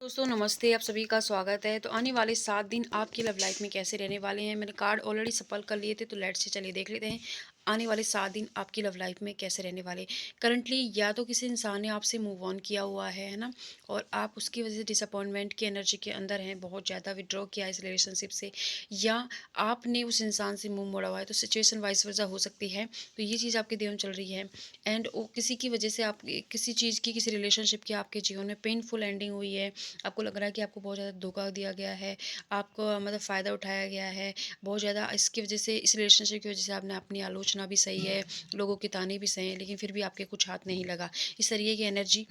दोस्तों नमस्ते, आप सभी का स्वागत है। तो आने वाले 7 दिन आपकी लव लाइफ में कैसे रहने वाले हैं? मैंने कार्ड ऑलरेडी सफल कर लिए थे, तो लेट्स से चलिए देख लेते हैं। आने वाले 7 दिन आपकी लव लाइफ में कैसे रहने वाले? करंटली या तो किसी इंसान ने आपसे मूव ऑन किया हुआ है ना? और आप उसकी वजह से डिसअपॉइंटमेंट की एनर्जी के अंदर हैं, बहुत ज़्यादा विथड्रॉ किया है इस रिलेशनशिप से, या आपने उस इंसान से मुँह मोड़ा हुआ है, तो सिचुएशन वाइस वर्सा हो सकती है। तो ये चीज़ आपके जीवन में चल रही है। एंड वो किसी की वजह से आप किसी चीज़ की, किसी रिलेशनशिप की आपके जीवन में पेनफुल एंडिंग हुई है। आपको लग रहा है कि आपको बहुत ज़्यादा धोखा दिया गया है, आपको मतलब फ़ायदा उठाया गया है, बहुत ज़्यादा इसकी वजह से, इस रिलेशनशिप की वजह से आपने अपनी आलोचना भी सही है, लोगों के ताने भी सहे हैं, लेकिन फिर भी आपके कुछ हाथ नहीं लगा। इस तरीके की एनर्जी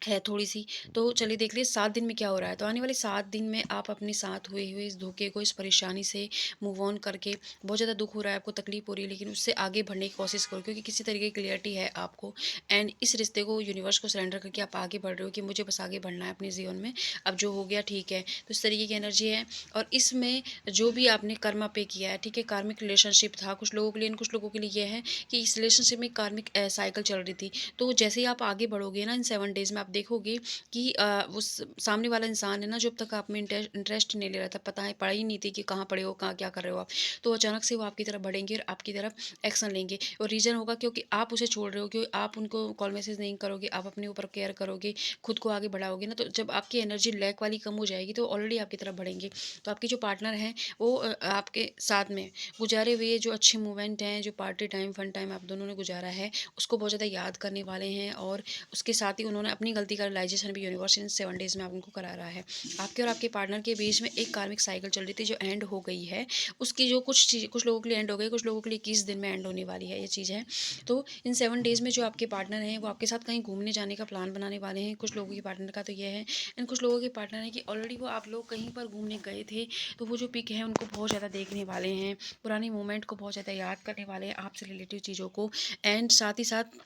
है थोड़ी-सी। तो चलिए देख लिए 7 दिन में क्या हो रहा है। तो आने वाले 7 दिन में आप अपने साथ हुए इस धोखे को, इस परेशानी से मूव ऑन करके, बहुत ज़्यादा दुःख हो रहा है, आपको तकलीफ़ हो रही है, लेकिन उससे आगे बढ़ने की कोशिश करो, क्योंकि किसी तरीके की क्लैरिटी है आपको। एंड इस रिश्ते को, यूनिवर्स को सरेंडर करके आप आगे बढ़ रहे हो कि मुझे बस आगे बढ़ना है अपने जीवन में, अब जो हो गया ठीक है। तो इस तरीके की एनर्जी है। और इसमें जो भी आपने कर्मा पे किया है, ठीक है, कार्मिक रिलेशनशिप था कुछ लोगों के लिए, कुछ लोगों के लिए ये है कि इस रिलेशनशिप में कार्मिक साइकिल चल रही थी। तो जैसे ही आप आगे बढ़ोगे ना इन 7 डेज़ में, आप देखोगे कि उस सामने वाला इंसान है ना, जो अब तक आप में इंटरेस्ट नहीं ले रहा था, पता है पड़ा ही नहीं थी कि कहाँ पड़े हो, कहाँ क्या कर रहे हो आप, तो अचानक से वो आपकी तरफ बढ़ेंगे और आपकी तरफ एक्शन लेंगे। और रीज़न होगा क्योंकि आप उसे छोड़ रहे हो, क्योंकि आप उनको कॉल मैसेज नहीं करोगे, आप अपने ऊपर केयर करोगे, खुद को आगे बढ़ाओगे ना, तो जब आपकी एनर्जी लैक वाली कम हो जाएगी, तो ऑलरेडी आपकी तरफ बढ़ेंगे। तो आपकी जो पार्टनर हैं वो आपके साथ में गुजारे हुए जो अच्छे मोमेंट हैं, जो पार्टी टाइम, फन टाइम आप दोनों ने गुजारा है, उसको बहुत ज़्यादा याद करने वाले हैं। और उसके साथ ही उन्होंने अपनी गलती का रियलाइजेशन भी यूनिवर्स इन 7 डेज़ में आप उनको करा रहा है। आपके और आपके पार्टनर के बीच में एक कार्मिक साइकिल चल रही थी, जो एंड हो गई है। उसकी जो कुछ चीज़ कुछ लोगों के लिए एंड हो गई, कुछ लोगों के लिए 21 दिन में एंड होने वाली है, ये चीज़ है। तो इन 7 डेज़ में जो आपके पार्टनर हैं, वो आपके साथ कहीं घूमने जाने का प्लान बनाने वाले हैं। कुछ लोगों के पार्टनर का तो ये है, एंड कुछ लोगों के पार्टनर है कि ऑलरेडी वो आप लोग कहीं पर घूमने गए थे, तो वो जो पिक है उनको बहुत ज़्यादा देखने वाले हैं, पुराने मोमेंट को बहुत ज़्यादा याद करने वाले हैं, आपसे रिलेटेड चीज़ों को। एंड साथ ही साथ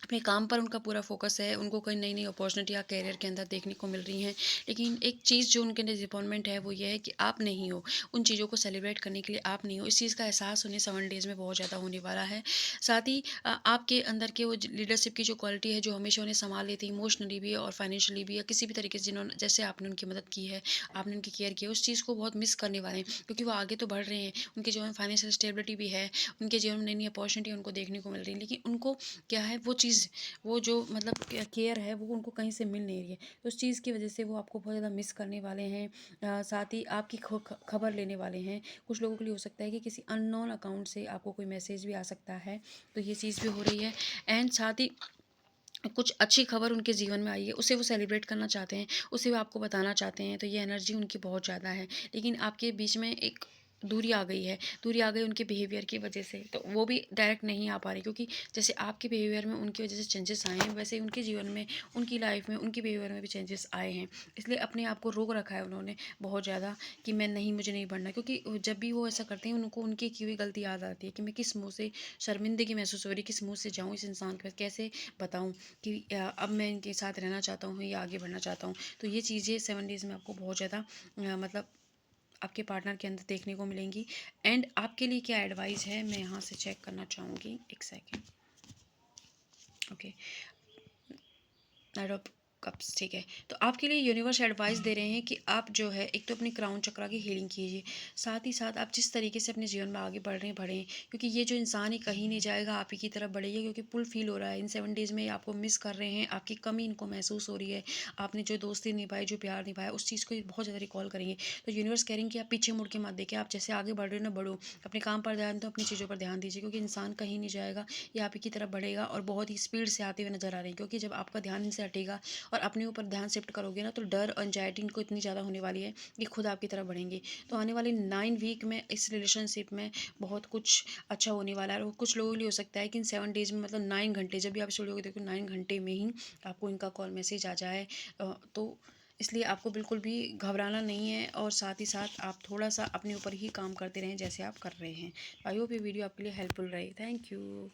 अपने काम पर उनका पूरा फ़ोकस है, उनको कहीं नई-नई अपॉर्च्युनिटी या करियर के अंदर देखने को मिल रही हैं। लेकिन एक चीज़ जो उनके लिए डिसअपॉइंटमेंट है, वो ये है कि आप नहीं हो, उन चीज़ों को सेलिब्रेट करने के लिए आप नहीं हो। इस चीज़ का एहसास उन्हें 7 डेज़ में बहुत ज़्यादा होने वाला है। साथ ही आपके अंदर के वो ज लीडरशिप की जो क्वालिटी है, जो हमेशा उन्हें सँभाल लेती है, इमोशनली भी और फाइनेंशियली भी, या किसी भी तरीके से जिन्होंने, जैसे आपने उनकी मदद की है, आपने उनकी केयर की है, उस चीज़ को बहुत मिस करने वाले हैं, क्योंकि वो आगे तो बढ़ रहे हैं, उनके जीवन में फाइनेंशियल स्टेबिलिटी भी है, उनके जीवन में नई-नई अपॉर्च्युनिटी उनको देखने को मिल रही है, लेकिन उनको क्या है, वो चीज़, वो जो मतलब केयर है, वो उनको कहीं से मिल नहीं रही है। तो उस चीज़ की वजह से वो आपको बहुत ज़्यादा मिस करने वाले हैं। साथ ही आपकी खबर लेने वाले हैं। कुछ लोगों के लिए हो सकता है कि किसी अननोन अकाउंट से आपको कोई मैसेज भी आ सकता है, तो ये चीज़ भी हो रही है। एंड साथ ही कुछ अच्छी खबर उनके जीवन में आई है, उसे वो सेलिब्रेट करना चाहते हैं, उसे वो आपको बताना चाहते हैं, तो ये एनर्जी उनकी बहुत ज़्यादा है। लेकिन आपके बीच में एक दूरी आ गई है, दूरी आ गई उनके बिहेवियर की वजह से, तो वो भी डायरेक्ट नहीं आ पा रही, क्योंकि जैसे आपके बिहेवियर में उनकी वजह से चेंजेस आए हैं, वैसे ही उनके जीवन में, उनकी लाइफ में, उनके बिहेवियर में भी चेंजेस आए हैं। इसलिए अपने आप को रोक रखा है उन्होंने बहुत ज़्यादा, कि मैं नहीं, मुझे नहीं बढ़ना, क्योंकि जब भी वो ऐसा करते हैं, उनको उनकी की हुई गलती याद आती है कि मैं किस मुँह से, शर्मिंदगी महसूस हो रही, किस मुँह से जाऊँ इस इंसान के पास, कैसे बताऊँ कि अब मैं इनके साथ रहना चाहता हूँ या आगे बढ़ना चाहता हूँ। तो ये चीज़ें 7 डेज़ में आपको बहुत ज़्यादा मतलब आपके पार्टनर के अंदर देखने को मिलेंगी। एंड आपके लिए क्या एडवाइस है, मैं यहाँ से चेक करना चाहूँगी। एक second. Okay. Night of cups, ठीक है। तो आपके लिए यूनिवर्स एडवाइस दे रहे हैं कि आप जो है, एक तो अपनी क्राउन चक्रा की हीलिंग कीजिए, साथ ही साथ आप जिस तरीके से अपने जीवन में आगे बढ़ रहे हैं बढ़ें, क्योंकि ये जो इंसान ही कहीं नहीं जाएगा, आप ही की तरफ बढ़ेगा, क्योंकि पुल फील हो रहा है इन 7 डेज़ में, आपको मिस कर रहे हैं, आपकी कमी इनको महसूस हो रही है, आपने जो दोस्ती निभाई, जो प्यार निभाया, उस चीज़ को ये बहुत ज़्यादा रिकॉल करेंगे। तो यूनिवर्स कह रहे हैं कि आप पीछे मुड़ के मत देखिए, आप जैसे आगे बढ़ रहे हो ना, बढ़ो, अपने काम पर ध्यान दो, अपनी चीज़ों पर ध्यान दीजिए, क्योंकि इंसान कहीं नहीं जाएगा, ये आप ही की तरफ बढ़ेगा, और बहुत ही स्पीड से आते हुए नजर आ रहे हैं, क्योंकि जब आपका ध्यान इनसे हटेगा और अपने ऊपर ध्यान शिफ्ट करोगे ना, तो डर और एंजाइटी इनको इतनी ज़्यादा होने वाली है कि खुद आपकी तरफ बढ़ेंगे। तो आने वाले 9 वीक में इस रिलेशनशिप में बहुत कुछ अच्छा होने वाला है। और कुछ लोगों के लिए हो सकता है कि इन 7 डेज़ में, मतलब 9 घंटे, जब भी आप इस वीडियो को देखो, 9 घंटे में ही आपको इनका कॉल मैसेज आ जाए। तो इसलिए आपको बिल्कुल भी घबराना नहीं है, और साथ ही साथ आप थोड़ा सा अपने ऊपर ही काम करते रहें, जैसे आप कर रहे हैं। आई होप ये वीडियो आपके लिए हेल्पफुल रहे। Thank you.